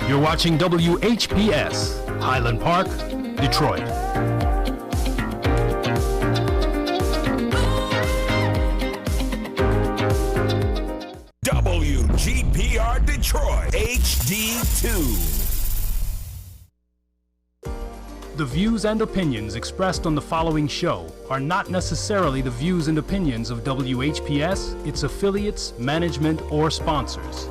You're watching WHPS, Highland Park, Detroit. WGPR Detroit, HD2. The views and opinions expressed on the following show are not necessarily the views and opinions of WHPS, its affiliates, management, or sponsors.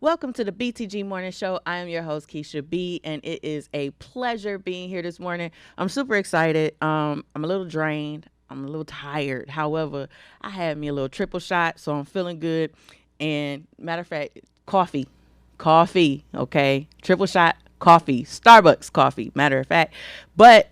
Welcome to the Btg Morning Show. I am your host, Keisha B, and it is a pleasure being here this morning. I'm super excited. I'm a little drained. I'm a little tired. However, I had me a little triple shot, so I'm feeling good. And matter of fact, coffee, okay? Triple shot coffee, Starbucks coffee, matter of fact. But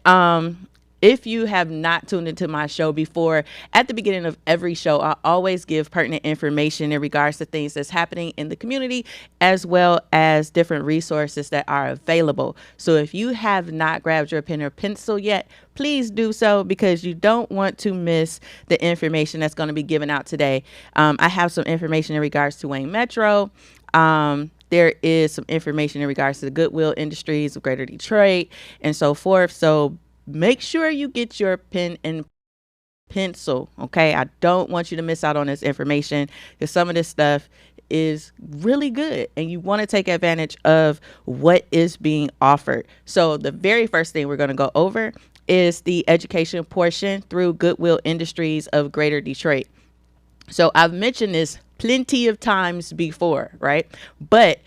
if you have not tuned into my show before, at the beginning of every show, I always give pertinent information in regards to things that's happening in the community, as well as different resources that are available. So if you have not grabbed your pen or pencil yet, please do so, because you don't want to miss the information that's going to be given out today. I have some information in regards to Wayne Metro. There is some information in regards to the Goodwill Industries of Greater Detroit and so forth. So make sure you get your pen and pencil, okay? I don't want you to miss out on this information, because some of this stuff is really good and you want to take advantage of what is being offered. So the very first thing we're going to go over is the education portion through Goodwill Industries of Greater Detroit. So I've mentioned this plenty of times before, right? But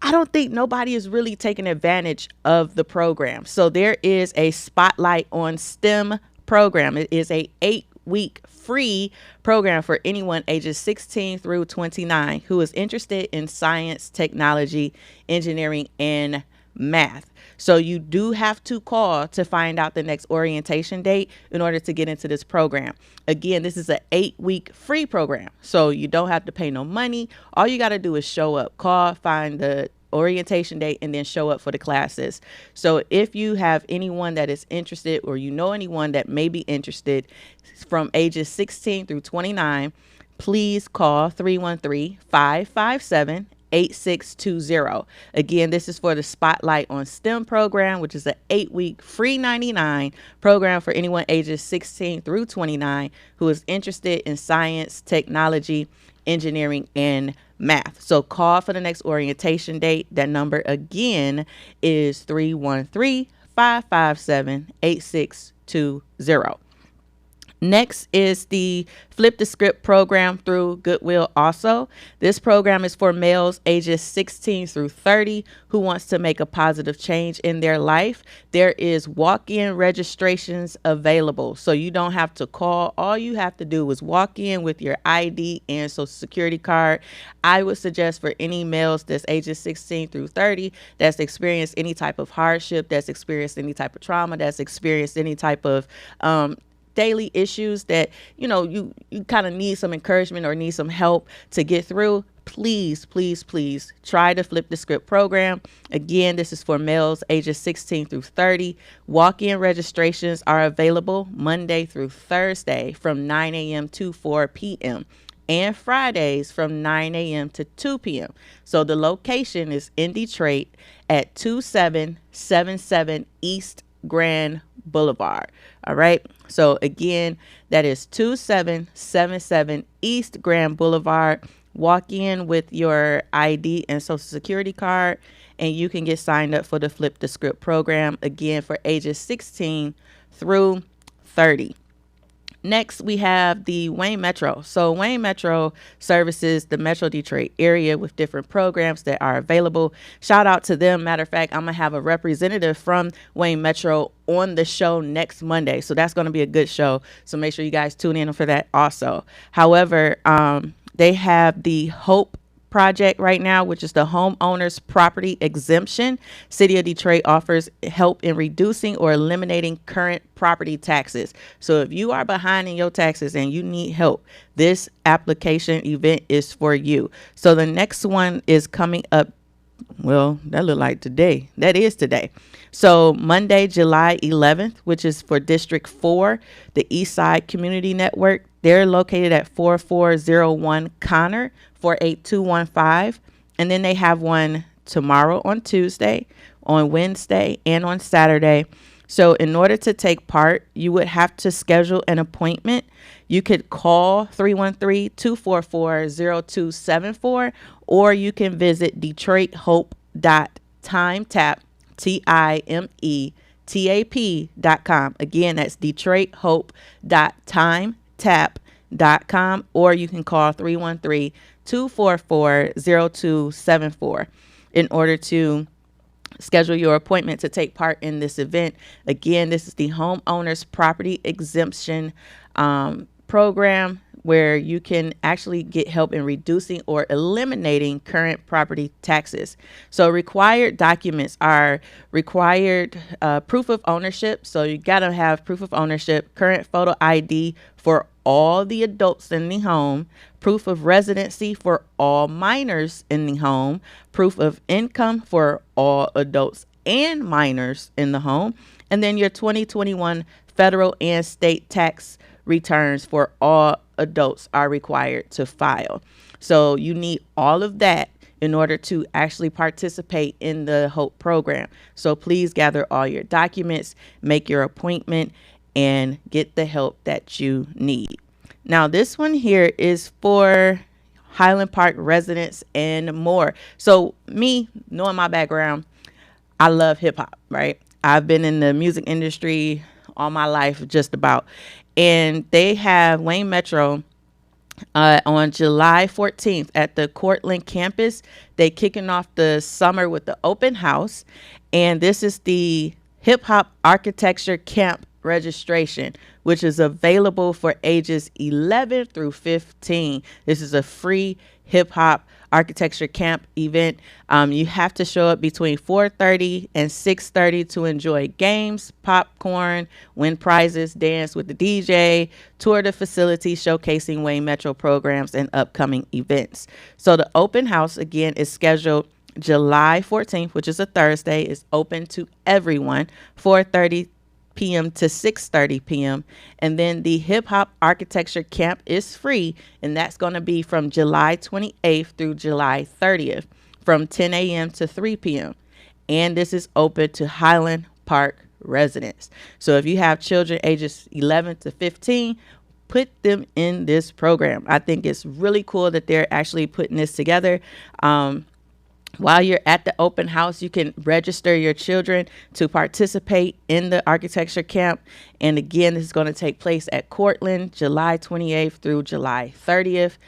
I don't think nobody is really taking advantage of the program. So there is a Spotlight on STEM program. It is a 8-week free program for anyone ages 16 through 29 who is interested in science, technology, engineering, and math. So you do have to call to find out the next orientation date in order to get into this program. Again, this is an 8-week free program, so you don't have to pay no money. All you got to do is show up, call, find the orientation date, and then show up for the classes. So if you have anyone that is interested, or you know anyone that may be interested from ages 16 through 29, please call 313-557-8620. Again, this is for the Spotlight on STEM program, which is an 8-week free 99 program for anyone ages 16 through 29 who is interested in science, technology, engineering, and math. So call for the next orientation date. That number again is 313-557-8620. Next is the Flip the Script program through Goodwill also. This program is for males ages 16 through 30 who wants to make a positive change in their life. There is walk-in registrations available, so you don't have to call. All you have to do is walk in with your ID and social security card. I would suggest for any males that's ages 16 through 30 that's experienced any type of hardship, that's experienced any type of trauma, that's experienced any type of daily issues that, you kind of need some encouragement or need some help to get through, please try to Flip the Script program. Again, this is for males ages 16 through 30. Walk-in registrations are available Monday through Thursday from 9 a.m. to 4 p.m. and Fridays from 9 a.m. to 2 p.m. So the location is in Detroit at 2777 East Grand Boulevard. All right. So again, that is 2777 East Grand Boulevard. Walk in with your ID and social security card, and you can get signed up for the Flip the Script program, again, for ages 16 through 30. Next, we have the Wayne Metro. So Wayne Metro services the Metro Detroit area with different programs that are available. Shout out to them. Matter of fact, I'm going to have a representative from Wayne Metro on the show next Monday. So that's going to be a good show. So make sure you guys tune in for that also. However, they have the Hope project right now, which is the homeowner's property exemption. City of Detroit offers help in reducing or eliminating current property taxes. So if you are behind in your taxes and you need help, this application event is for you. So the next one is coming up. Well, that look like today. That is today. So Monday, July 11th, which is for District 4, the Eastside Community Network. They're located at 4401 Connor, 48215. And then they have one tomorrow on Tuesday, on Wednesday, and on Saturday. So in order to take part, you would have to schedule an appointment. You could call 313-244-0274, or you can visit DetroitHope.timetap, TimeTap.com. Again, that's DetroitHope.timetap.com, or you can call 313-244-0274 in order to schedule your appointment to take part in this event. Again, this is the homeowner's property exemption program, where you can actually get help in reducing or eliminating current property taxes. So required documents are required proof of ownership. So you got to have proof of ownership, current photo ID for all the adults in the home, proof of residency for all minors in the home, proof of income for all adults and minors in the home, and then your 2021 federal and state tax returns for all adults are required to file. So you need all of that in order to actually participate in the HOPE program. So please gather all your documents, make your appointment, and get the help that you need. Now, this one here is for Highland Park residents and more. So me, knowing my background, I love hip hop, right? I've been in the music industry all my life, just about. And they have Wayne Metro on July 14th at the Cortland campus. They kicking off the summer with the open house. And this is the Hip Hop Architecture Camp registration, which is available for ages 11 through 15. This is a free hip hop architecture camp event. You have to show up between 4:30 and 6:30 to enjoy games, popcorn, win prizes, dance with the DJ, tour the facility showcasing Wayne Metro programs and upcoming events. So the open house, again, is scheduled July 14th, which is a Thursday. It's open to everyone, 4:30 p.m. to 6:30 p.m. And then the Hip Hop Architecture Camp is free, and that's going to be from July 28th through July 30th from 10 a.m. to 3 p.m. And this is open to Highland Park residents. So if you have children ages 11 to 15, put them in this program. I think it's really cool that they're actually putting this together. While you're at the open house, you can register your children to participate in the architecture camp. And again, this is going to take place at Cortland, July 28th through July 30th,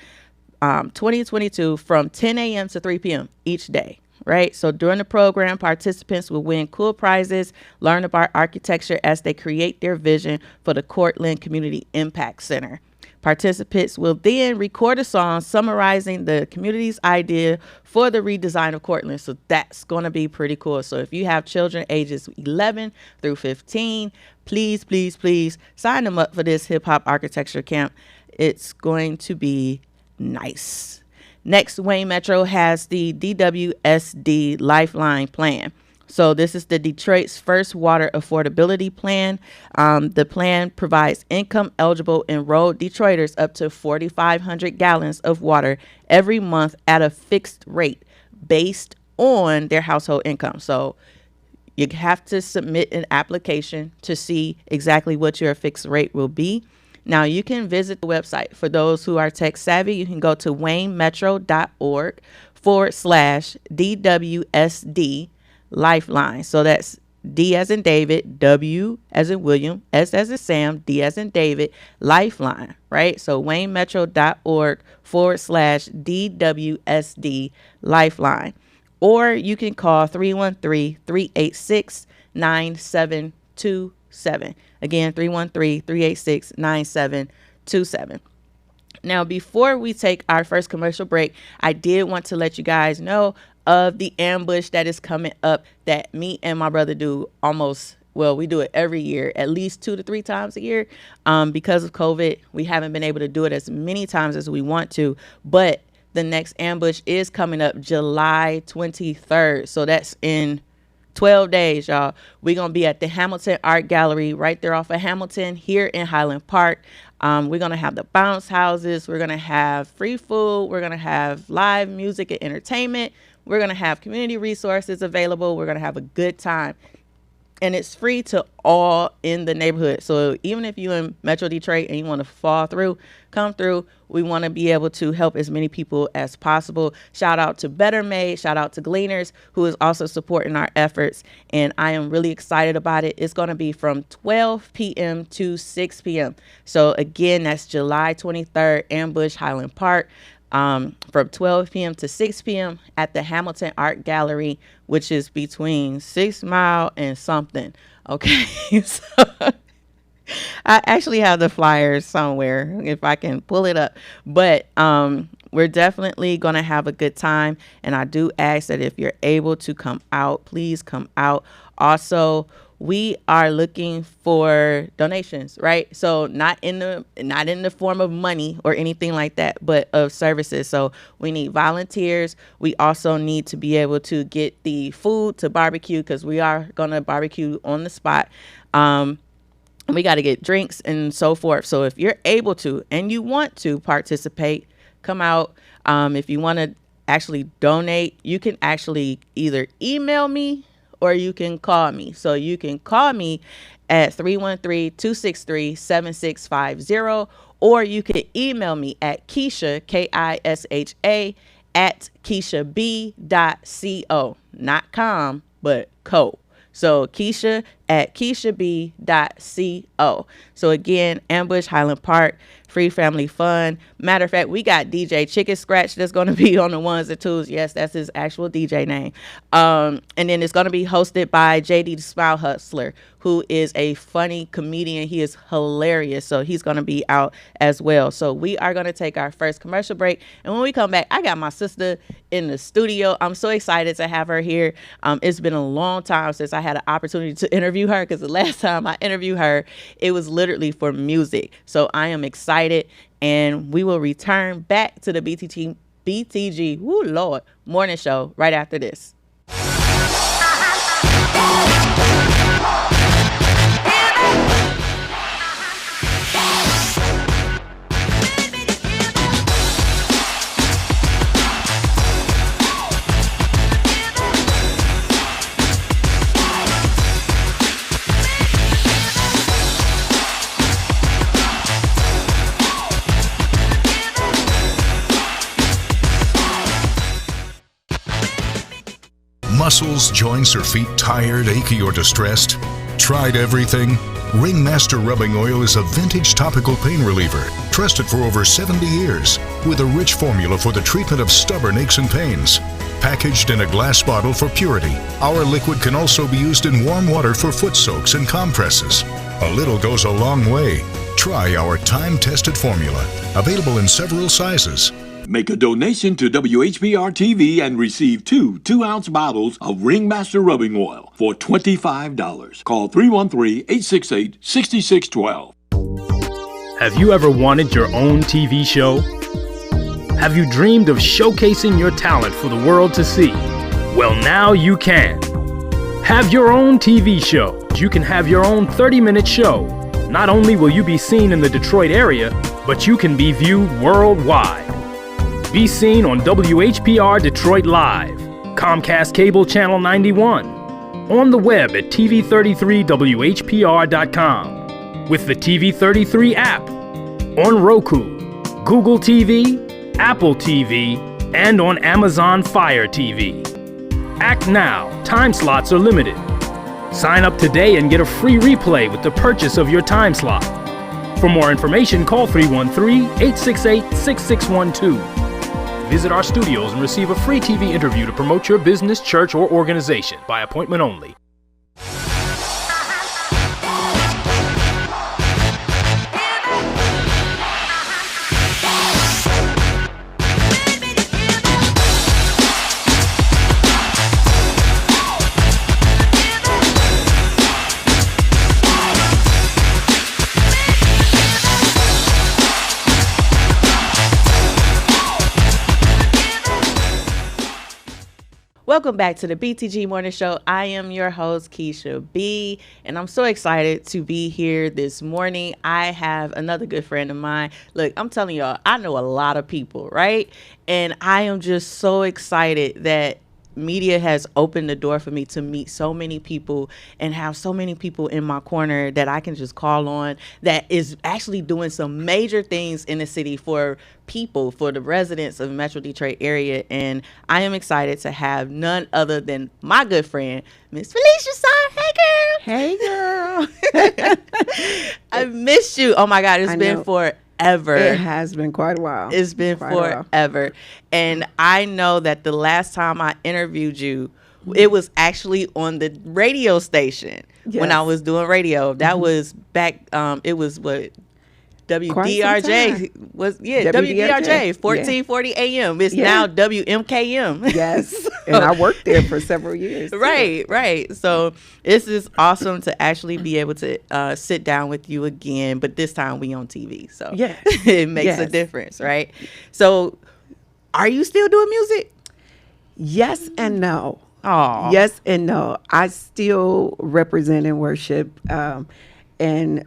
2022, from 10 a.m. to 3 p.m. each day. Right. So during the program, participants will win cool prizes, learn about architecture as they create their vision for the Cortland Community Impact Center. Participants will then record a song summarizing the community's idea for the redesign of Cortland. So that's going to be pretty cool. So if you have children ages 11 through 15, please, please, please sign them up for this hip hop architecture camp. It's going to be nice. Next, Wayne Metro has the DWSD Lifeline Plan. So this is the Detroit's first water affordability plan. The plan provides income-eligible enrolled Detroiters up to 4,500 gallons of water every month at a fixed rate based on their household income. So you have to submit an application to see exactly what your fixed rate will be. Now, you can visit the website. For those who are tech savvy, you can go to waynemetro.org/DWSD Lifeline. So that's D as in David, W as in William, S as in Sam, D as in David, Lifeline, right? So waynemetro.org/DWSD Lifeline. Or you can call 313-386-9727. Again, 313-386-9727. Now, before we take our first commercial break, I did want to let you guys know of the ambush that is coming up that me and my brother do we do it every year, at least 2 to 3 times a year. Because of COVID, we haven't been able to do it as many times as we want to, but the next ambush is coming up July 23rd. So that's in 12 days, y'all. We're going to be at the Hamilton Art Gallery right there off of Hamilton here in Highland Park. We're going to have the bounce houses. We're going to have free food. We're going to have live music and entertainment. We're going to have community resources available. We're going to have a good time. And it's free to all in the neighborhood. So even if you're in Metro Detroit and you want to come through, we want to be able to help as many people as possible. Shout out to Better Made. Shout out to Gleaners, who is also supporting our efforts. And I am really excited about it. It's going to be from 12 p.m. to 6 p.m. So again, that's July 23rd, Ambush, Highland Park. From 12 p.m. to 6 p.m. at the Hamilton Art Gallery, which is between 6 Mile and something. Okay, so I actually have the flyers somewhere if I can pull it up. But we're definitely going to have a good time. And I do ask that if you're able to come out, please come out. Also, we are looking for donations, right? So not in the form of money or anything like that, but of services. So we need volunteers. We also need to be able to get the food to barbecue, because we are going to barbecue on the spot. We got to get drinks and so forth. So if you're able to and you want to participate, come out. If you want to actually donate, you can actually either email me or you can call me. So you can call me at 313-263-7650, or you can email me at Keisha, Kisha, at KeishaB.co. Not com, but co. So Keisha at KeishaB.co. So again, Ambush, Highland Park, free family fun. Matter of fact, we got DJ Chicken Scratch that's going to be on the ones and twos. Yes, that's his actual DJ name. And then it's going to be hosted by JD the Smile Hustler, who is a funny comedian. He is hilarious. So he's going to be out as well. So we are going to take our first commercial break. And when we come back, I got my sister in the studio. I'm so excited to have her here. It's been a long time since I had an opportunity to interview her, because the last time I interviewed her, it was literally for music. So I am excited, and we will return back to the BTG Morning Show right after this. Muscles, joints, or feet tired, achy, or distressed? Tried everything? Ringmaster Rubbing Oil is a vintage topical pain reliever, trusted for over 70 years, with a rich formula for the treatment of stubborn aches and pains. Packaged in a glass bottle for purity, our liquid can also be used in warm water for foot soaks and compresses. A little goes a long way. Try our time-tested formula, available in several sizes. Make a donation to WHPR-TV and receive 2 2-ounce bottles of Ringmaster Rubbing Oil for $25. Call 313-868-6612. Have you ever wanted your own TV show? Have you dreamed of showcasing your talent for the world to see? Well, now you can. Have your own TV show. You can have your own 30-minute show. Not only will you be seen in the Detroit area, but you can be viewed worldwide. Be seen on WHPR Detroit Live, Comcast Cable Channel 91, on the web at TV33WHPR.com, with the TV33 app, on Roku, Google TV, Apple TV, and on Amazon Fire TV. Act now. Time slots are limited. Sign up today and get a free replay with the purchase of your time slot. For more information, call 313-868-6612. Visit our studios and receive a free TV interview to promote your business, church, or organization by appointment only. Welcome back to the BTG Morning Show. I am your host, Keisha B, and I'm so excited to be here this morning. I have another good friend of mine. Look, I'm telling y'all, I know a lot of people, right? And I am just so excited that media has opened the door for me to meet so many people and have so many people in my corner that I can just call on that is actually doing some major things in the city for people, for the residents of the Metro Detroit area. And I am excited to have none other than my good friend, Miss Felicia Son. Hey, girl. Hey, girl. I missed you. Oh, my God. It's been forever. It has been quite a while. It's been forever. And I know that the last time I interviewed you, it was actually on the radio station when I was doing radio. That was back, it was what? WDRJ was WDRJ 1440 AM. It's now WMKM. Yes, and I worked there for several years. Right. So this is awesome to actually be able to sit down with you again, but this time we on TV. So it makes a difference, right? So, are you still doing music? Yes and no. Oh, yes and no. I still represent and worship. And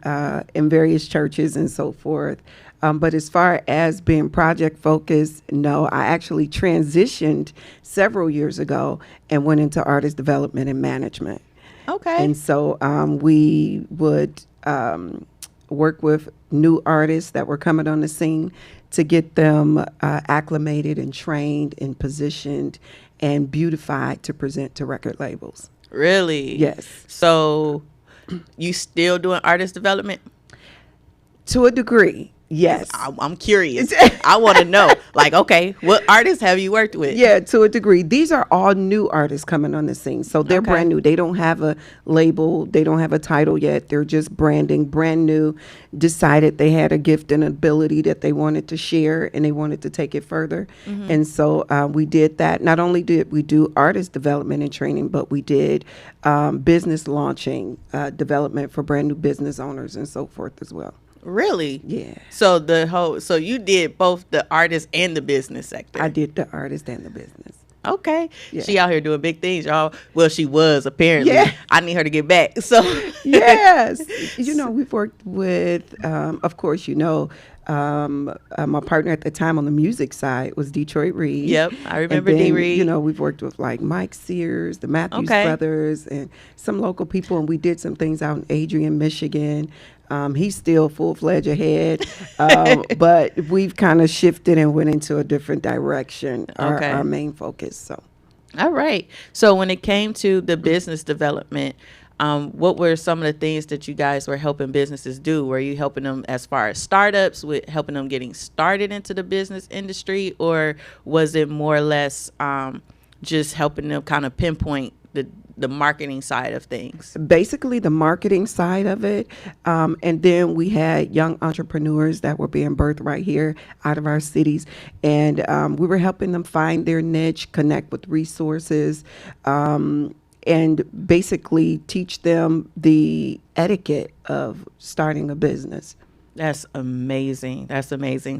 in various churches and so forth. But as far as being project focused, no, I actually transitioned several years ago and went into artist development and management. Okay. And so we would work with new artists that were coming on the scene to get them acclimated and trained and positioned and beautified to present to record labels. Really? Yes. So you still doing artist development? To a degree, yes. I'm curious. I want to know, like, okay, what artists have you worked with? Yeah, to a degree. These are all new artists coming on the scene. So they're brand new. They don't have a label. They don't have a title yet. They're just branding, brand new, decided they had a gift and ability that they wanted to share and they wanted to take it further. Mm-hmm. And so we did that. Not only did we do artist development and training, but we did business launching development for brand new business owners and so forth as well. Really? Yeah. So you did both the artist and the business sector. I did the artist and the business. Okay. Yeah. She out here doing big things, y'all. Well, she was apparently. Yeah. I need her to get back. So yes. We've worked with, of course, my partner at the time on the music side was Detroit Reed. Yep, I remember D. Reed. We've worked with like Mike Sears, the Matthews brothers, and some local people, and we did some things out in Adrian, Michigan. He's still full-fledged ahead, but we've kind of shifted and went into a different direction, our main focus. So, all right. So when it came to the business development, what were some of the things that you guys were helping businesses do? Were you helping them as far as startups, with helping them getting started into the business industry, or was it more or less just helping them kind of pinpoint the marketing side of things? Basically the marketing side of it. And then we had young entrepreneurs that were being birthed right here out of our cities. And we were helping them find their niche, connect with resources, and basically teach them the etiquette of starting a business. That's amazing.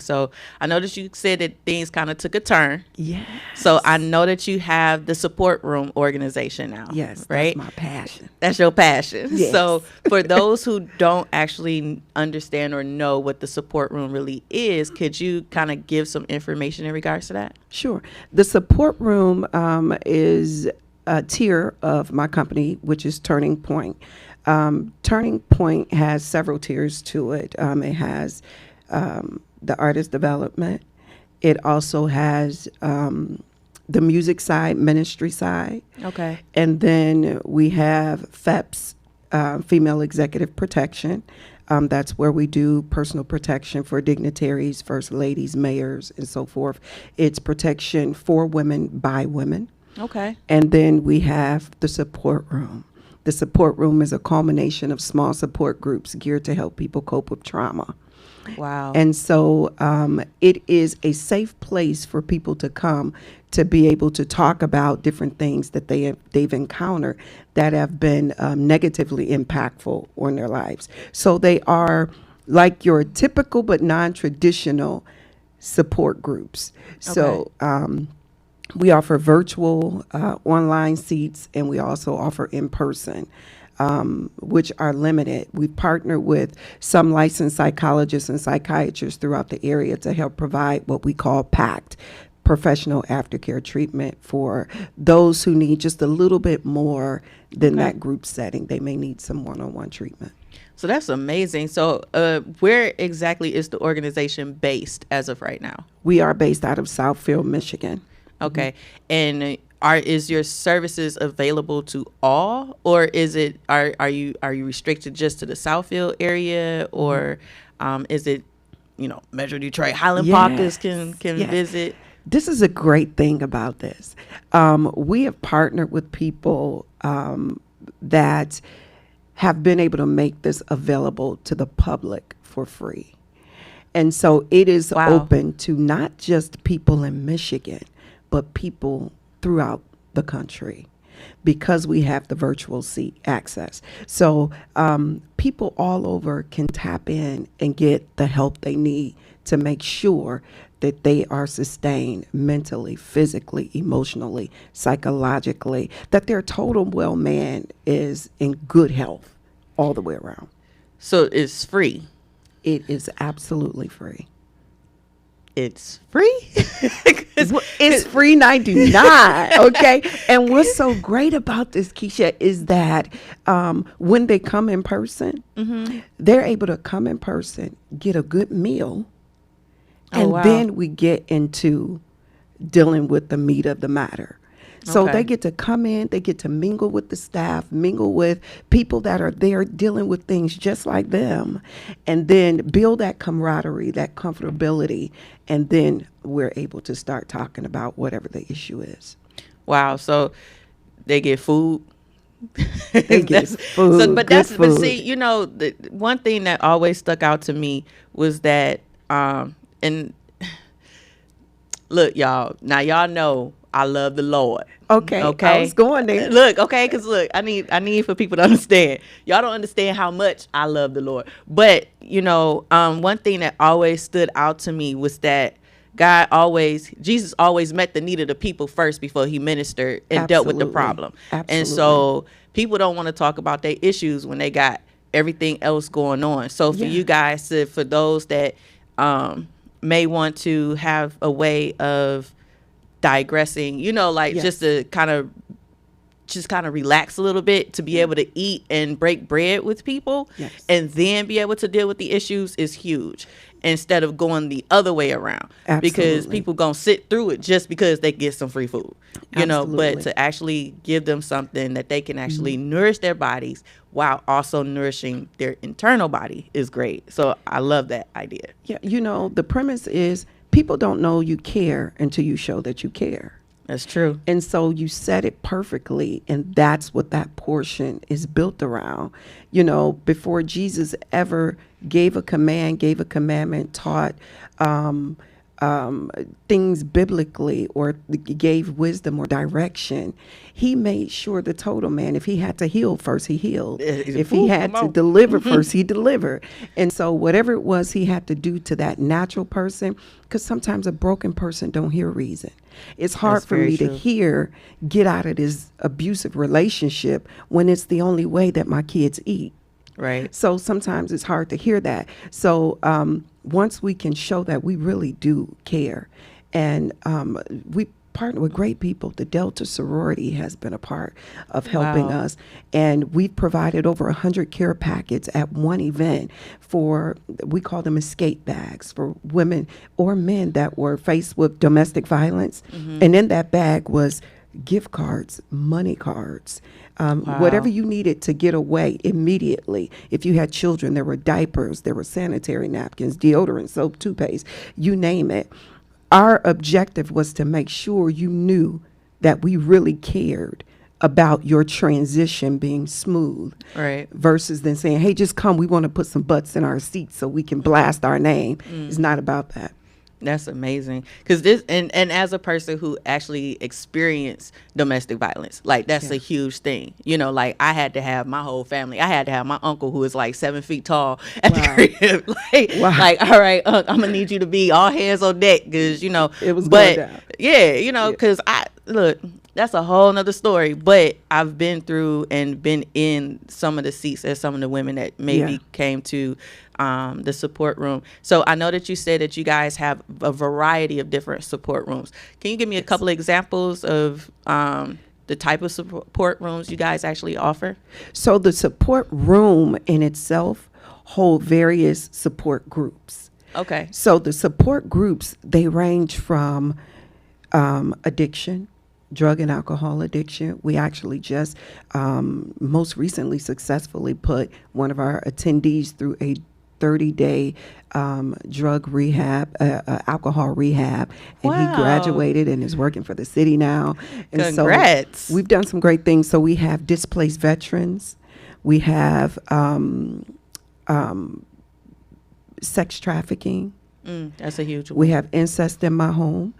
So I noticed you said that things kind of took a turn. Yes. So I know that you have the support room organization now. Yes, right? That's my passion. That's your passion. Yes. So for those who don't actually understand or know what the support room really is, could you kind of give some information in regards to that? Sure. The support room is a tier of my company, which is Turning Point. Turning Point has several tiers to it. It has the artist development. It also has the music side, ministry side. Okay. And then we have FEPS, Female Executive Protection. That's where we do personal protection for dignitaries, first ladies, mayors, and so forth. It's protection for women by women. Okay. And then we have the support room. The support room is a culmination of small support groups geared to help people cope with trauma. Wow. And so it is a safe place for people to come to be able to talk about different things that they've encountered that have been negatively impactful on their lives. So they are like your typical but non-traditional support groups. So We offer virtual online seats, and we also offer in person, which are limited. We've partnered with some licensed psychologists and psychiatrists throughout the area to help provide what we call PACT, professional aftercare treatment, for those who need just a little bit more than that group setting. They may need some one-on-one treatment. So that's amazing. So where exactly is the organization based as of right now? We are based out of Southfield, Michigan. Okay. And is your services available to all, or is it are you restricted just to the Southfield area, or is it, Metro Detroit, Highland Parkers can visit? This is a great thing about this. We have partnered with people that have been able to make this available to the public for free. And so it is open to not just people in Michigan, but people throughout the country, because we have the virtual seat access. So people all over can tap in and get the help they need to make sure that they are sustained mentally, physically, emotionally, psychologically, that their total well-being is in good health all the way around. So it's free? It is absolutely free. It's free? It's free 99, okay? And what's so great about this, Keisha, is that when they come in person, they're able to come in person, get a good meal, and then we get into dealing with the meat of the matter. So they get to come in, they get to mingle with the staff, mingle with people that are there dealing with things just like them, and then build that camaraderie, that comfortability, and then we're able to start talking about whatever the issue is. Wow. So they get food. They get food. So, but see, the one thing that always stuck out to me was that, and look, y'all, now y'all know I love the Lord. Okay. I was going there. Look, okay, because look, I need for people to understand. Y'all don't understand how much I love the Lord. But, one thing that always stood out to me was that Jesus always met the need of the people first before he ministered and dealt with the problem. Absolutely. And so people don't want to talk about their issues when they got everything else going on. So for you guys, for those that may want to have a way of digressing, just to kind of relax a little bit, to be able to eat and break bread with people, and then be able to deal with the issues is huge, instead of going the other way around. Absolutely. Because people gonna sit through it just because they get some free food, but to actually give them something that they can actually nourish their bodies while also nourishing their internal body is great. So I love that idea. Yeah, the premise is people don't know you care until you show that you care. That's true. And so you said it perfectly, and that's what that portion is built around. Before Jesus ever gave a commandment, taught things biblically, or gave wisdom or direction, he made sure the total man, if he had to heal first, he healed. If he had to deliver first, he delivered. And so whatever it was he had to do to that natural person, because sometimes a broken person don't hear reason. It's hard for me to hear, get out of this abusive relationship when it's the only way that my kids eat. Right. So sometimes it's hard to hear that. So once we can show that we really do care, and we partner with great people. The Delta sorority has been a part of helping us, and we've provided over 100 care packets at one event for, we call them escape bags, for women or men that were faced with domestic violence. And in that bag was gift cards, money cards, whatever you needed to get away immediately. If you had children, there were diapers, there were sanitary napkins, deodorant, soap, toothpaste, you name it. Our objective was to make sure you knew that we really cared about your transition being smooth, right? Versus then saying, hey, just come, we want to put some butts in our seats so we can blast our name. It's not about that. That's amazing. Because this, and as a person who actually experienced domestic violence, like that's a huge thing. Like I had to have my whole family. I had to have my uncle, who is like 7 feet tall, at the crib. Like, all right, I'm gonna need you to be all hands on deck, because it was going down. Yeah, because look, that's a whole nother story. But I've been through and been in some of the seats as some of the women that maybe came to the support room. So I know that you said that you guys have a variety of different support rooms. Can you give me a couple of examples of the type of support rooms you guys actually offer? So the support room in itself hold various support groups. Okay. So the support groups, they range from addiction, drug and alcohol addiction. We actually just most recently successfully put one of our attendees through a 30-day drug rehab, alcohol rehab, and he graduated and is working for the city now. And congrats. So we've done some great things. So we have displaced veterans. We have sex trafficking. That's a huge one. We have incest in my home.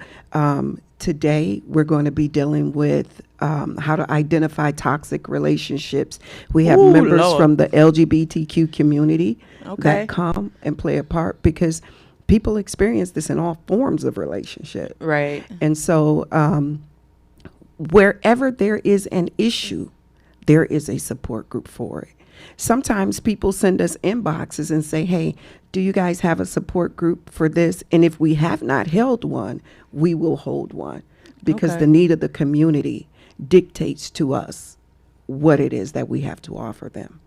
Today, we're going to be dealing with how to identify toxic relationships. We have members from the LGBTQ community that come and play a part because people experience this in all forms of relationship. Right. And so wherever there is an issue, there is a support group for it. Sometimes people send us inboxes and say, hey, do you guys have a support group for this? And if we have not held one, we will hold one because the need of the community dictates to us what it is that we have to offer them.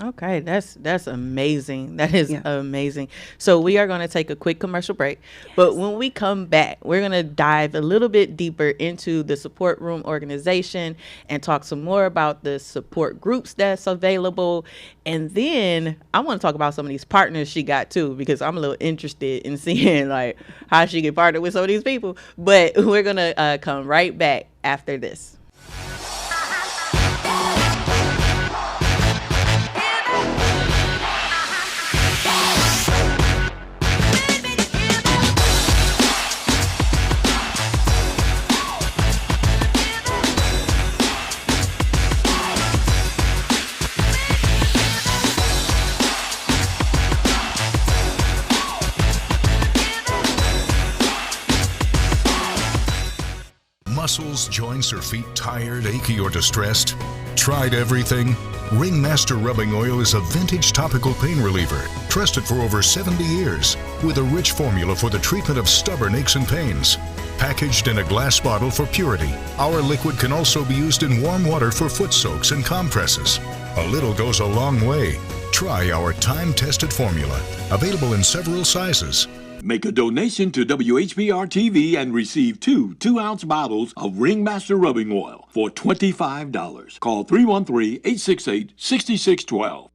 Okay, that's amazing. That is amazing. So we are going to take a quick commercial break, but when we come back, we're going to dive a little bit deeper into the support room organization and talk some more about the support groups that's available. And then I want to talk about some of these partners she got too, because I'm a little interested in seeing like how she get partnered with some of these people. But we're going to come right back after this. Muscles, joints, or feet tired, achy, or distressed? Tried everything? Ringmaster Rubbing Oil is a vintage topical pain reliever, trusted for over 70 years, with a rich formula for the treatment of stubborn aches and pains. Packaged in a glass bottle for purity, our liquid can also be used in warm water for foot soaks and compresses. A little goes a long way. Try our time-tested formula, available in several sizes. Make a donation to WHBR-TV and receive 2 2-ounce bottles of Ringmaster Rubbing Oil for $25. Call 313-868-6612.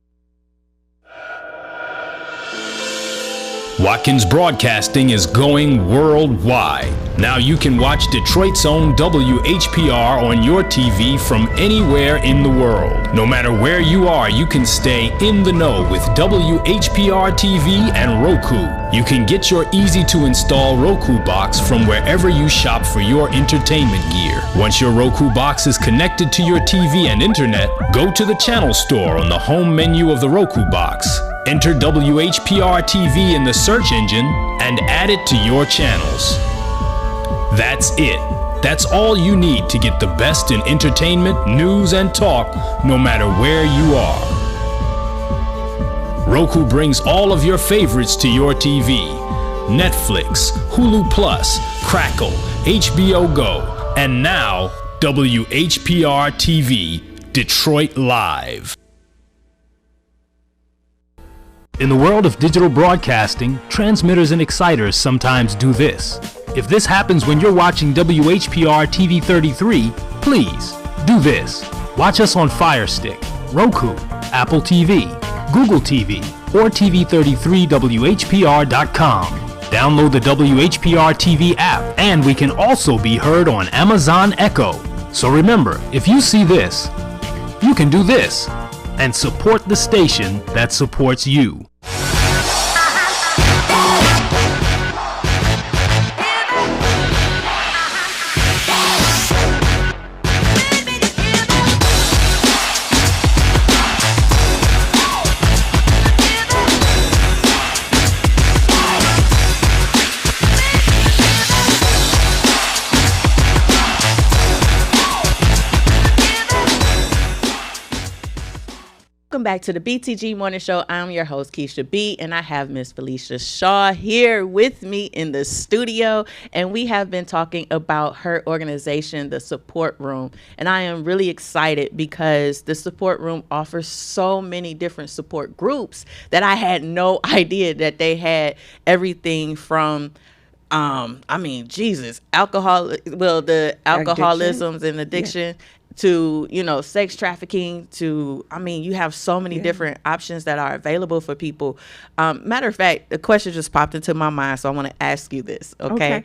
Watkins Broadcasting is going worldwide. Now you can watch Detroit's own WHPR on your TV from anywhere in the world. No matter where you are, you can stay in the know with WHPR TV and Roku. You can get your easy-to-install Roku box from wherever you shop for your entertainment gear. Once your Roku box is connected to your TV and internet, go to the channel store on the home menu of the Roku box. Enter WHPR TV in the search engine and add it to your channels. That's it. That's all you need to get the best in entertainment, news, and talk, no matter where you are. Roku brings all of your favorites to your TV. Netflix, Hulu Plus, Crackle, HBO Go, and now WHPR TV, Detroit Live. In the world of digital broadcasting, transmitters and exciters sometimes do this. If this happens when you're watching WHPR TV 33, please do this. Watch us on Fire Stick, Roku, Apple TV, Google TV, or TV33WHPR.com. Download the WHPR TV app, and we can also be heard on Amazon Echo. So remember, if you see this, you can do this and support the station that supports you. Welcome back to the BTG Morning Show. I'm your host, Keisha B, and I have Miss Felicia Shaw here with me in the studio, and we have been talking about her organization, the Support Room, and I am really excited because the Support Room offers so many different support groups that I had no idea that they had everything from the alcoholisms and addiction. Yeah. To, sex trafficking, to, you have so many different options that are available for people. Matter of fact, the question just popped into my mind, so I want to ask you this, okay?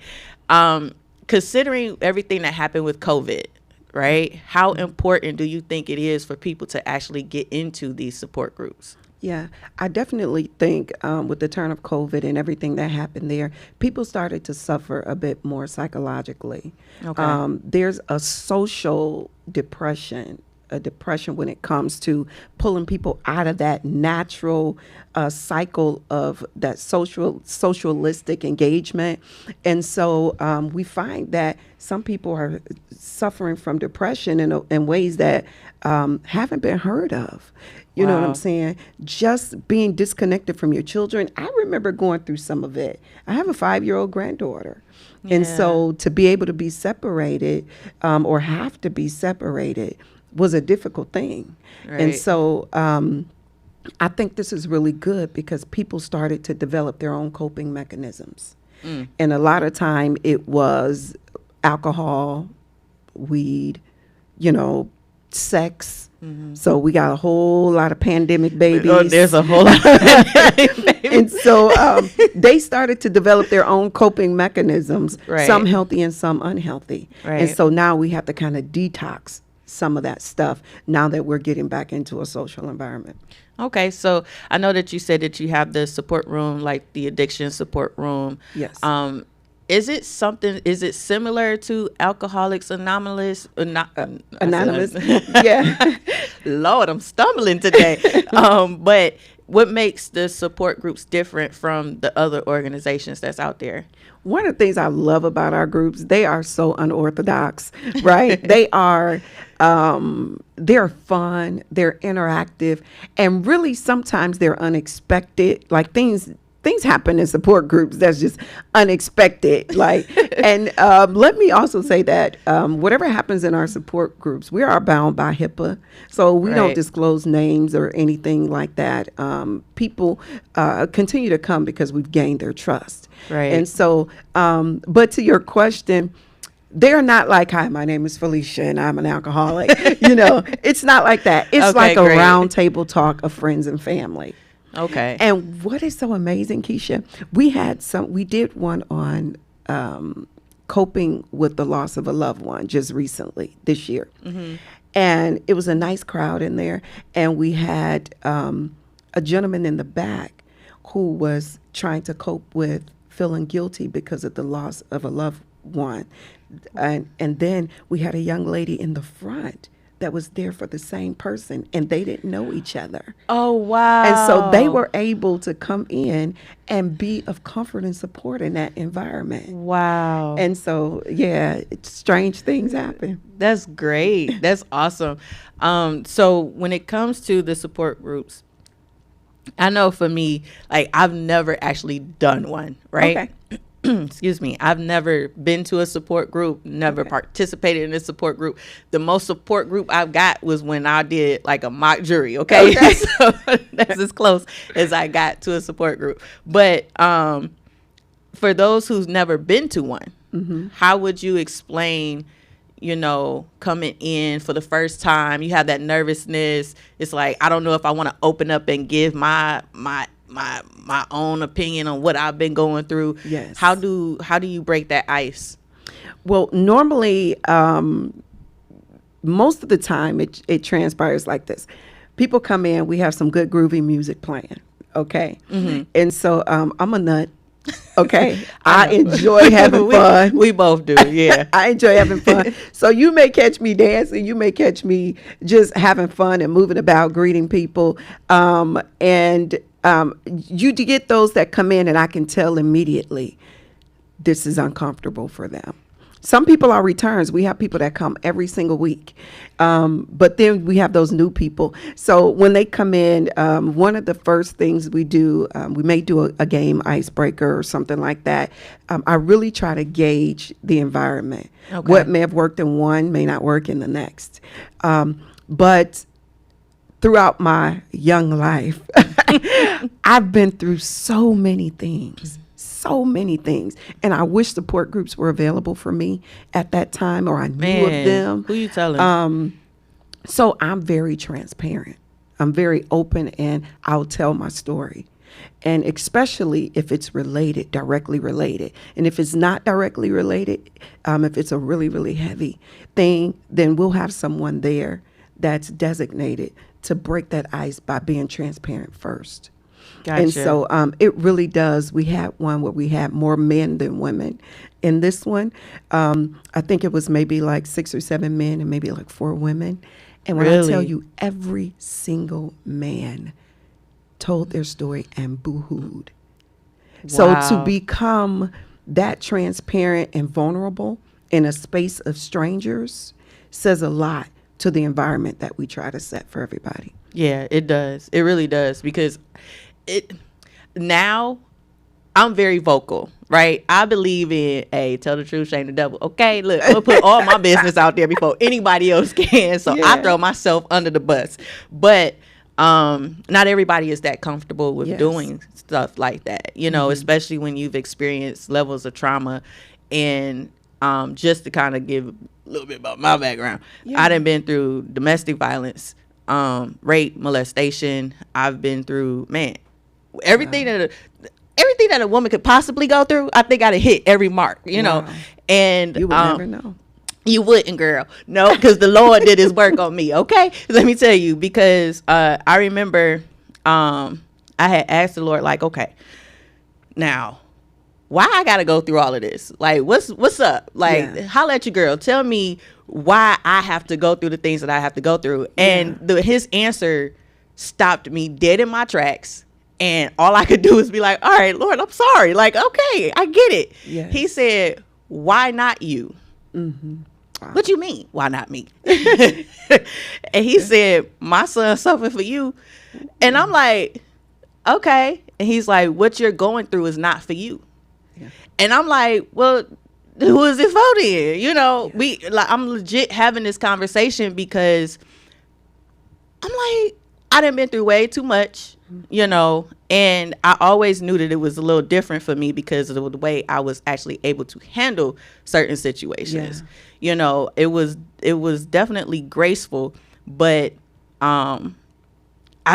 Considering everything that happened with COVID, right, how important do you think it is for people to actually get into these support groups? Yeah, I definitely think with the turn of COVID and everything that happened there, people started to suffer a bit more psychologically. Okay. There's a social depression, when it comes to pulling people out of that natural cycle of that socialistic engagement. And so we find that some people are suffering from depression in ways that haven't been heard of. You know what I'm saying? Just being disconnected from your children. I remember going through some of it. I have a 5-year-old granddaughter. Yeah. And so to be able to be separated or have to be separated was a difficult thing. Right. And so I think this is really good because people started to develop their own coping mechanisms. And a lot of time it was alcohol, weed, sex. Mm-hmm. So we got a whole lot of pandemic babies. Oh, there's a whole lot of pandemic babies. And so they started to develop their own coping mechanisms, right. Some healthy and some unhealthy. Right. And so now we have to kind of detox some of that stuff now that we're getting back into a social environment. Okay, so I know that you said that you have the support room, like the addiction support room. Yes. Is it similar to Alcoholics Anonymous? Anonymous. Yeah. Lord, I'm stumbling today. But what makes the support groups different from the other organizations that's out there? One of the things I love about our groups, they are so unorthodox, right? They are, they're fun, they're interactive, and really sometimes they're unexpected, like things happen in support groups that's just unexpected. And let me also say that whatever happens in our support groups, we are bound by HIPAA. So we right. don't disclose names or anything like that. People continue to come because we've gained their trust. Right. And so, but to your question, they're not like, hi, my name is Felicia and I'm an alcoholic. It's not like that. It's okay, like a round table talk of friends and family. Okay. And what is so amazing, Keisha, we did one on coping with the loss of a loved one just recently this year. Mm-hmm. And it was a nice crowd in there. And we had a gentleman in the back who was trying to cope with feeling guilty because of the loss of a loved one. And then we had a young lady in the front that was there for the same person, and they didn't know each other. Oh, wow. And so they were able to come in and be of comfort and support in that environment. Wow. And so, yeah, strange things happen. That's great. That's awesome. So when it comes to the support groups, I know for me, I've never actually done one, right? Okay. Excuse me. I've never been to a support group, never participated in a support group. The most support group I've got was when I did a mock jury. Okay. So that's as close as I got to a support group. But for those who's never been to one, mm-hmm. how would you explain, coming in for the first time? You have that nervousness. It's like, I don't know if I want to open up and give my own opinion on what I've been going through. Yes. How do you break that ice? Well, normally, most of the time it transpires like this. People come in, we have some good groovy music playing. Okay. Mm-hmm. And so I'm a nut. Okay. I enjoy having fun. We both do. Yeah. I enjoy having fun. So you may catch me dancing. You may catch me just having fun and moving about, greeting people. You get those that come in and I can tell immediately this is uncomfortable for them. Some people are returns. We have people that come every single week. But then we have those new people. So when they come in, one of the first things we do, we may do a game icebreaker or something like that. I really try to gauge the environment. Okay. What may have worked in one may not work in the next. But throughout my young life, I've been through so many things. And I wish support groups were available for me at that time, or I knew of them. Who you telling? So I'm very transparent. I'm very open, and I'll tell my story. And especially if it's related, directly related. And if it's not directly related, if it's a really, really heavy thing, then we'll have someone there that's designated to break that ice by being transparent first. Gotcha. And so it really does. We had one where we had more men than women. In this one, I think it was maybe like 6 or 7 men and maybe like 4 women. And when I tell you, every single man told their story and boo-hooed. Wow. So to become that transparent and vulnerable in a space of strangers says a lot to the environment that we try to set for everybody. Yeah, it does. It really does, because now I'm very vocal, right? I believe in, tell the truth, shame the devil. Okay, look, I'm gonna put all my business out there before anybody else can. So I throw myself under the bus. But not everybody is that comfortable with doing stuff like that, you know, especially when you've experienced levels of trauma. And just to kind of give a little bit about my background, I done been through domestic violence, rape, molestation. I've been through, everything that a woman could possibly go through. I think I'd hit every mark, you know. And you would never know. You wouldn't, girl. No, because the Lord did his work on me. Okay, let me tell you, because I remember I had asked the Lord, like, okay, now why I gotta go through all of this? Like, what's up? Like, holla at your girl. Tell me why I have to go through the things that I have to go through. And his answer stopped me dead in my tracks. And all I could do is be like, all right, Lord, I'm sorry. Like, okay, I get it. Yes. He said, why not you? Mm-hmm. Wow. What you mean, why not me? And he said, my son suffered for you. And I'm like, okay. And he's like, what you're going through is not for you. Yeah. And I'm like, well, who is it for then? You know, I'm legit having this conversation because I'm like, I done been through way too much, you know, and I always knew that it was a little different for me because of the way I was actually able to handle certain situations. Yeah. You know, it was definitely graceful, but I've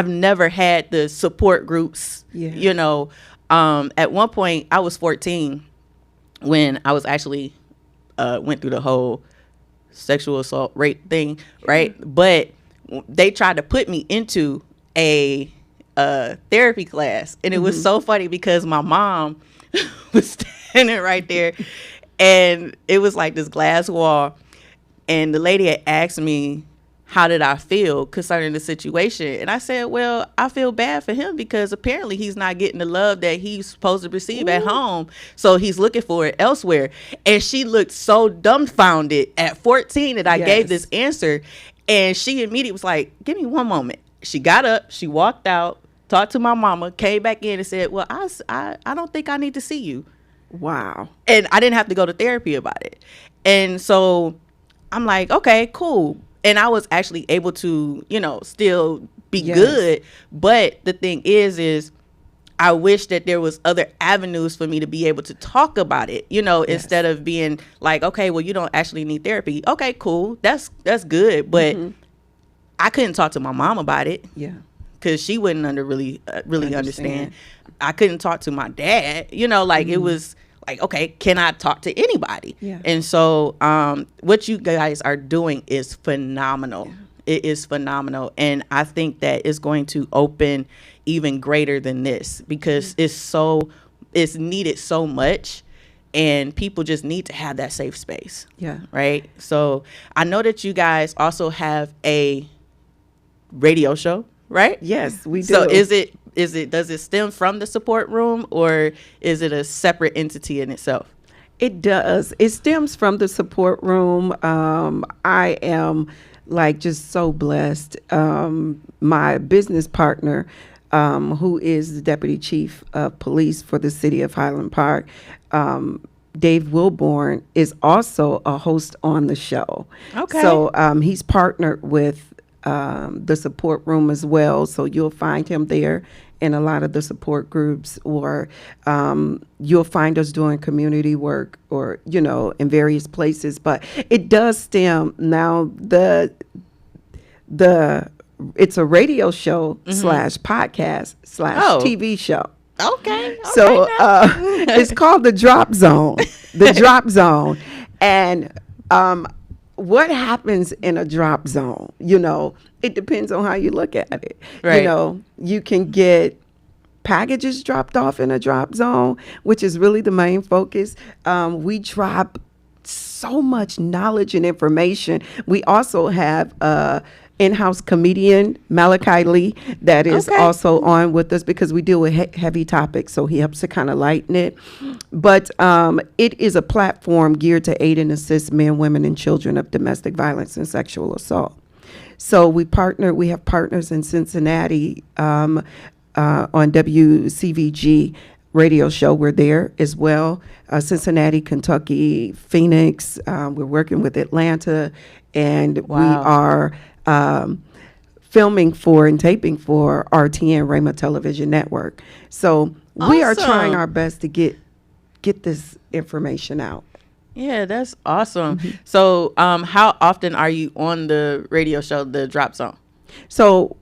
never had the support groups, you know. At one point I was 14 when I was actually went through the whole sexual assault rape thing, right? But they tried to put me into a therapy class, and it was so funny because my mom was standing right there, and it was like this glass wall, and the lady had asked me how did I feel concerning the situation, and I said, well, I feel bad for him because apparently he's not getting the love that he's supposed to receive at home, so he's looking for it elsewhere. And she looked so dumbfounded at 14 that I gave this answer. And she immediately was like, give me one moment. She got up, she walked out, talked to my mama, came back in and said, well, I don't think I need to see you. Wow. And I didn't have to go to therapy about it. And so I'm like, okay, cool. And I was actually able to, you know, still be good. But the thing is I wish that there was other avenues for me to be able to talk about it, you know, instead of being like, okay, well, you don't actually need therapy. Okay, cool. That's good. But I couldn't talk to my mom about it. Yeah. Because she wouldn't really understand. I couldn't talk to my dad, you know, like it was like, okay, can I talk to anybody? Yeah. And so what you guys are doing is phenomenal. Yeah. It is phenomenal. And I think that it's going to open even greater than this because it's needed so much, and people just need to have that safe space. Yeah. Right. So I know that you guys also have a radio show, right? Yes, we do. So does it stem from the support room, or is it a separate entity in itself? It does. It stems from the support room. I am like just so blessed. My business partner, who is the deputy chief of police for the city of Highland Park, Dave Wilborn, is also a host on the show. Okay. So he's partnered with the support room as well. So you'll find him there in a lot of the support groups, or you'll find us doing community work, or, you know, in various places. But it does stem now, it's a radio show slash podcast slash TV show. Okay. So it's called The Drop Zone. The Drop Zone. And what happens in a drop zone? You know, it depends on how you look at it. Right. You know, you can get packages dropped off in a drop zone, which is really the main focus. We drop so much knowledge and information. We also have in-house comedian Malachi Lee that is also on with us, because we deal with heavy topics, so he helps to kind of lighten it. But it is a platform geared to aid and assist men, women, and children of domestic violence and sexual assault. So we have partners in Cincinnati on WCVG radio show. We're there as well. Cincinnati, Kentucky, Phoenix. We're working with Atlanta, and we are filming for and taping for RTN, Rhema Television Network. So we are trying our best to get this information out. Yeah, that's awesome. So how often are you on the radio show, The Drop Zone? So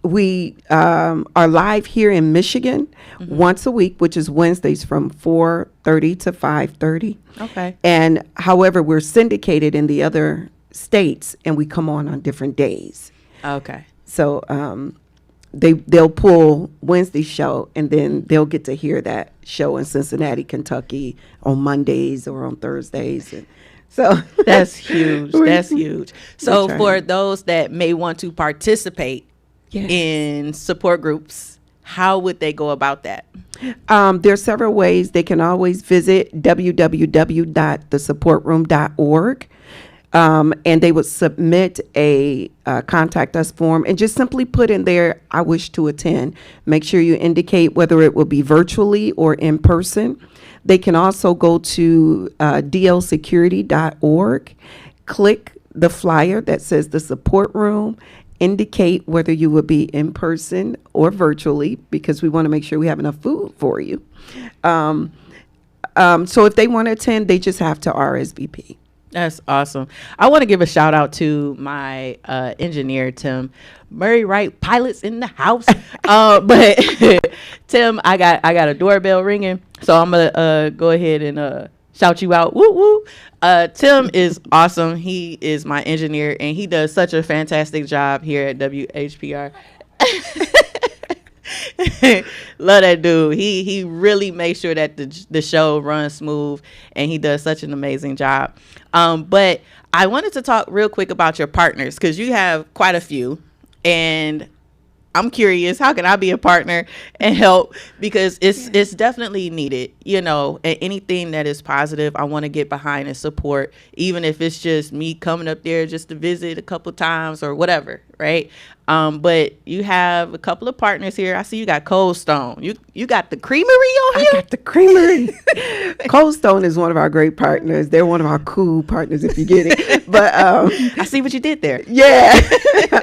we are live here in Michigan once a week, which is Wednesdays from 4:30 to 5:30. Okay. And however, we're syndicated in the other states, and we come on different days. Okay. So they'll pull Wednesday show, and then they'll get to hear that show in Cincinnati, Kentucky on Mondays or on Thursdays. And so that's huge. That's huge. So for those that may want to participate in support groups, how would they go about that? There's several ways. They can always visit www.thesupportroom.org. And they would submit a contact us form, and just simply put in there, I wish to attend. Make sure you indicate whether it will be virtually or in person. They can also go to dlsecurity.org, click the flyer that says the support room, indicate whether you will be in person or virtually, because we want to make sure we have enough food for you. So if they want to attend, they just have to RSVP. That's awesome. I want to give a shout out to my engineer, Tim Murray. Right, pilots in the house. But Tim, I got a doorbell ringing, so I'm gonna go ahead and shout you out. Woo woo. Tim is awesome. He is my engineer, and he does such a fantastic job here at WHPR. Love that dude. He really makes sure that the show runs smooth, and he does such an amazing job. But I wanted to talk real quick about your partners, because you have quite a few, and I'm curious, how can I be a partner and help? Because it's definitely needed, you know, and anything that is positive, I want to get behind and support, even if it's just me coming up there just to visit a couple times or whatever, right? But you have a couple of partners here. I see you got Cold Stone. You got the Creamery on here? I got the Creamery. Cold Stone is one of our great partners. They're one of our cool partners, if you get it. But I see what you did there. Yeah.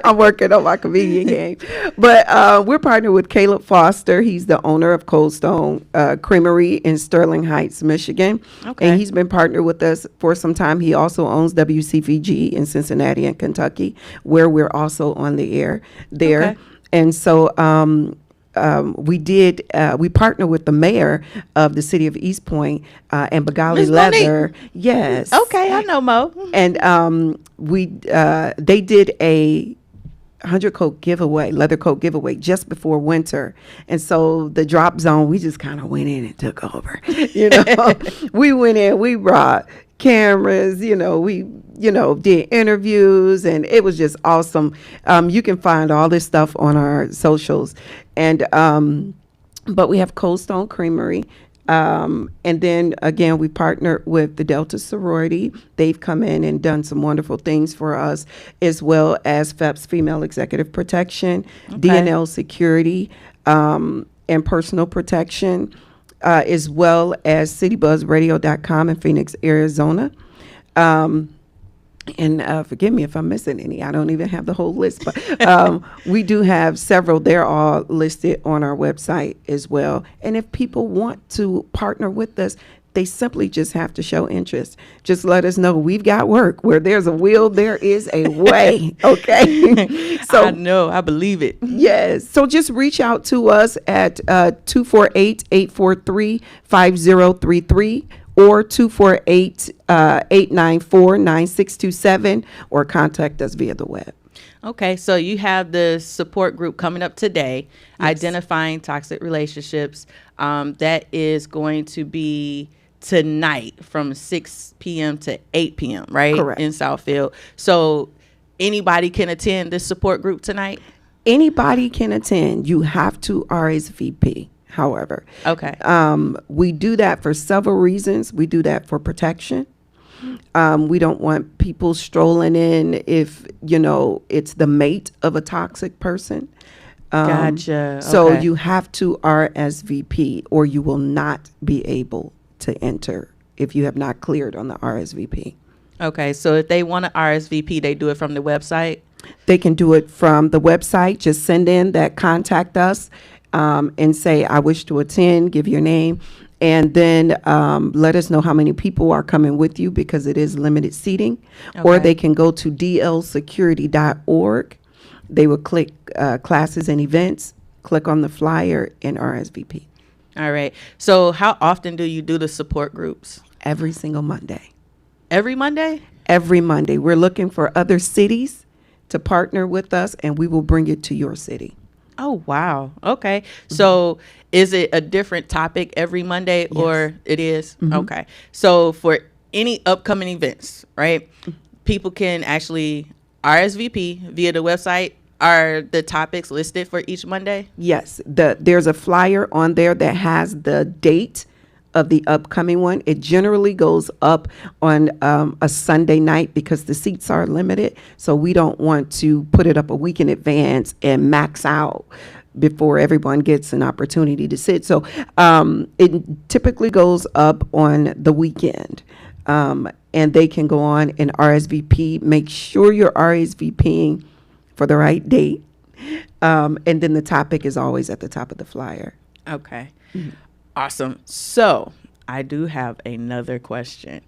I'm working on my comedian game. But we're partnered with Caleb Foster. He's the owner of Cold Stone Creamery in Sterling Heights, Michigan. Okay. And he's been partnered with us for some time. He also owns WCVG in Cincinnati and Kentucky, where we're also on the air there. Okay. And so we partnered with the mayor of the city of East Point and Begali Leather. Monique. Yes. Okay, I know Mo. And they did a 100-coat giveaway, leather coat giveaway, just before winter. And so the drop zone, we just kind of went in and took over. You know, we went in, we brought cameras, we did interviews, and it was just awesome. You can find all this stuff on our socials. And but we have Cold Stone Creamery. And then again, we partnered with the Delta sorority. They've come in and done some wonderful things for us, as well as FEPS Female Executive Protection, DNL Security, and Personal Protection, as well as citybuzzradio.com in Phoenix, Arizona. And forgive me if I'm missing any. I don't even have the whole list, but we do have several. They're all listed on our website as well. And if people want to partner with us, they simply just have to show interest. Just let us know. We've got work. Where there's a will, there is a way. Okay. So I know. I believe it. Yes. So just reach out to us at 248-843-5033. or 248-894-9627, or contact us via the web. Okay, so you have the support group coming up today, Identifying Toxic Relationships. That is going to be tonight from 6 p.m. to 8 p.m., right? Correct. In Southfield. So anybody can attend this support group tonight? Anybody can attend. You have to RSVP. However, we do that for several reasons. We do that for protection. We don't want people strolling in if, it's the mate of a toxic person. Gotcha. So you have to RSVP, or you will not be able to enter if you have not cleared on the RSVP. Okay, so if they want to RSVP, they do it from the website? They can do it from the website. Just send in that contact us. And say, I wish to attend, give your name, and then let us know how many people are coming with you, because it is limited seating. Or they can go to dlsecurity.org. They will click classes and events, click on the flyer, and RSVP. All right. So how often do you do the support groups? Every single Monday. Every Monday? Every Monday. We're looking for other cities to partner with us, and we will bring it to your city. Oh, wow. Okay. So is it a different topic every Monday, or it is? Okay. So for any upcoming events, right, people can actually RSVP via the website. Are the topics listed for each Monday? Yes. There's a flyer on there that has the date of the upcoming one. It generally goes up on a Sunday night because the seats are limited. So we don't want to put it up a week in advance and max out before everyone gets an opportunity to sit. So it typically goes up on the weekend. And they can go on and RSVP. Make sure you're RSVPing for the right date. And then the topic is always at the top of the flyer. Okay. Awesome. So I do have another question.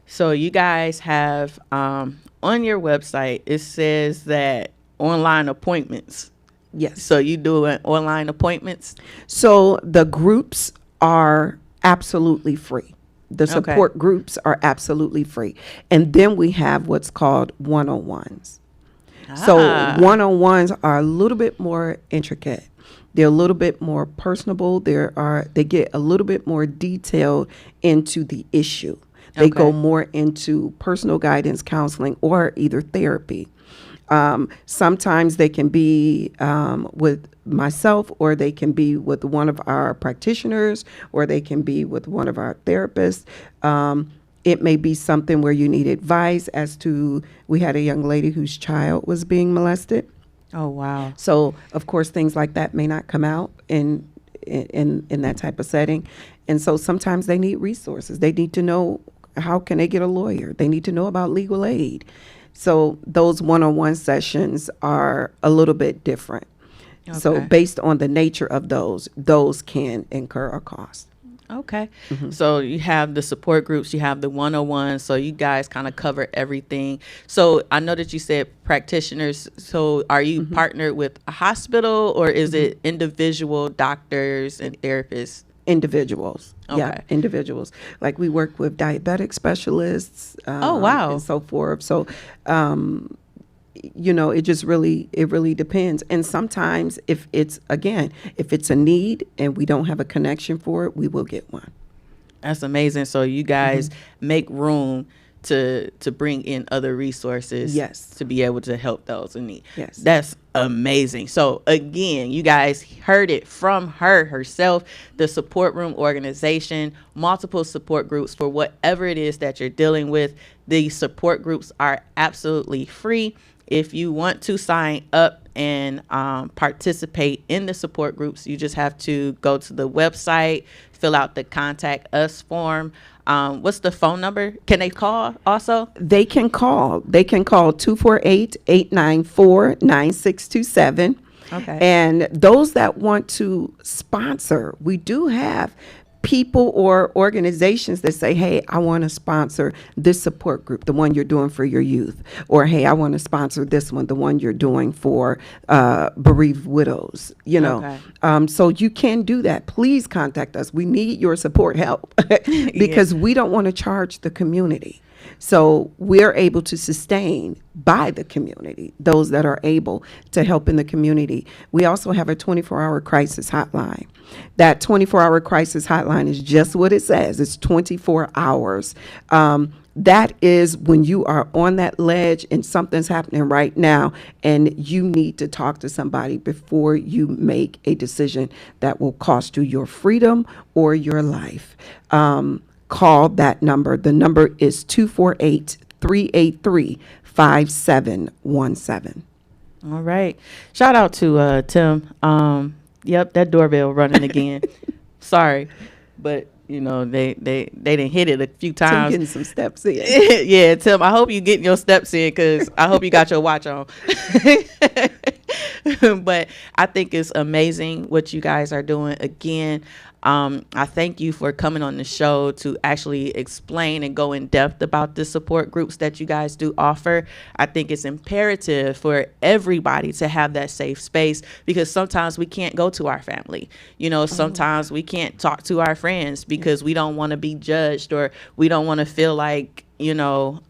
So you guys have on your website, it says that online appointments. Yes. So you doing online appointments? So the groups are absolutely free. The support groups are absolutely free. And then we have what's called one-on-ones. So one-on-ones are a little bit more intricate. They're a little bit more personable. They get a little bit more detailed into the issue. They go more into personal guidance, counseling, or either therapy. Sometimes they can be with myself, or they can be with one of our practitioners, or they can be with one of our therapists. It may be something where you need advice as to, we had a young lady whose child was being molested. Oh, wow. So, of course, things like that may not come out in that type of setting. And so sometimes they need resources. They need to know, how can they get a lawyer? They need to know about legal aid. So those one-on-one sessions are a little bit different. Okay. So based on the nature of those can incur a cost. Okay. So you have the support groups, you have the one-on-one, so you guys kind of cover everything. So I know that you said practitioners. So are you partnered with a hospital, or is it individual doctors and therapists? Individuals. Yeah, individuals. Like we work with diabetic specialists. And so forth. So, it just really depends. And sometimes if it's a need and we don't have a connection for it, we will get one. That's amazing. So you guys make room to bring in other resources Yes. to be able to help those in need. Yes. That's amazing. So again, you guys heard it from her herself, the Support Room organization, multiple support groups for whatever it is that you're dealing with. The support groups are absolutely free. If you want to sign up and participate in the support groups, you just have to go to the website, fill out the contact us form. What's the phone number? Can they call also? They can call. They can call 248-894-9627. Okay. And those that want to sponsor, we do have people or organizations that say, hey, I want to sponsor this support group, the one you're doing for your youth. Or, hey, I want to sponsor this one, the one you're doing for bereaved widows, you know. Okay. So you can do that. Please contact us. We need your support help because we don't want to charge the community. So we're able to sustain by the community, those that are able to help in the community. We also have a 24-hour crisis hotline. That 24-hour crisis hotline is just what it says. It's 24 hours. That is when you are on that ledge and something's happening right now and you need to talk to somebody before you make a decision that will cost you your freedom or your life. Call that number. The number is 248-383-5717. All right. Shout out to Tim. Yep, that doorbell running again. Sorry, but you know they didn't hit it a few Tim times. getting some steps in. Yeah, Tim. I hope you getting your steps in because I hope you got your watch on. But I think it's amazing what you guys are doing. Again, I thank you for coming on the show to actually explain and go in depth about the support groups that you guys do offer. I think it's imperative for everybody to have that safe space because sometimes we can't go to our family. You know, sometimes we can't talk to our friends because we don't want to be judged or we don't want to feel like, you know,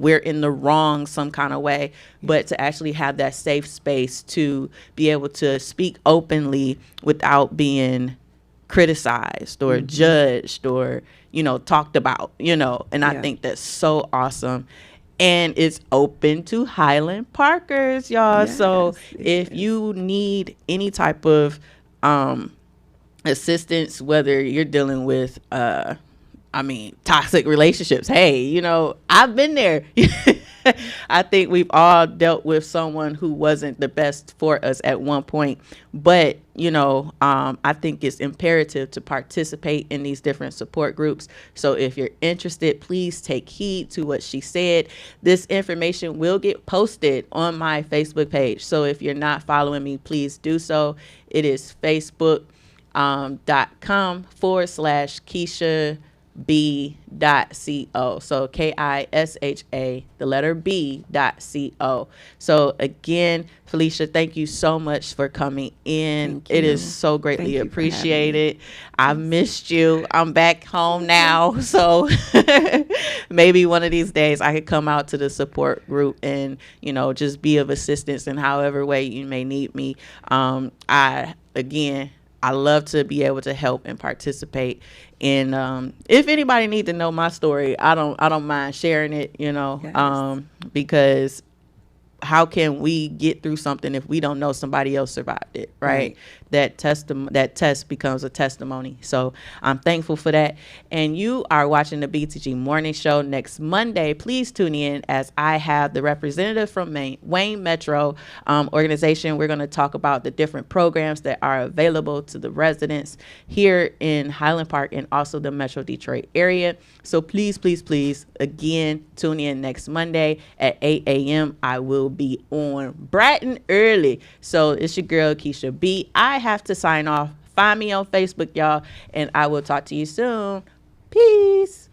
we're in the wrong some kind of way, but to actually have that safe space to be able to speak openly without being criticized or judged or, you know, talked about, you know, and I think that's so awesome. And it's open to Highland Parkers, y'all. So if you need any type of assistance, whether you're dealing with toxic relationships, hey, you know, I've been there. I think we've all dealt with someone who wasn't the best for us at one point. But, you know, I think it's imperative to participate in these different support groups. So if you're interested, please take heed to what she said. This information will get posted on my Facebook page. So if you're not following me, please do so. It is facebook.com/Keisha B.co. So KISHA, the letter B.co. So again, Felicia, thank you so much for coming in. It is so greatly appreciated. I missed you. I'm back home now. So maybe one of these days I could come out to the support group and, you know, just be of assistance in however way you may need me. I love to be able to help and participate. And if anybody needs to know my story, I don't mind sharing it, you know, because how can we get through something if we don't know somebody else survived it, right? That test becomes a testimony. So I'm thankful for that. And you are watching the Btg Morning Show. Next Monday, please tune in as I have the representative from Wayne Metro organization. We're going to talk about the different programs that are available to the residents here in Highland Park and also the Metro Detroit area. So please, please, please, again, tune in next Monday at 8 a.m. I will be on bright and early. So it's your girl, Keisha B. I have to sign off. Find me on Facebook, y'all, and I will talk to you soon. Peace.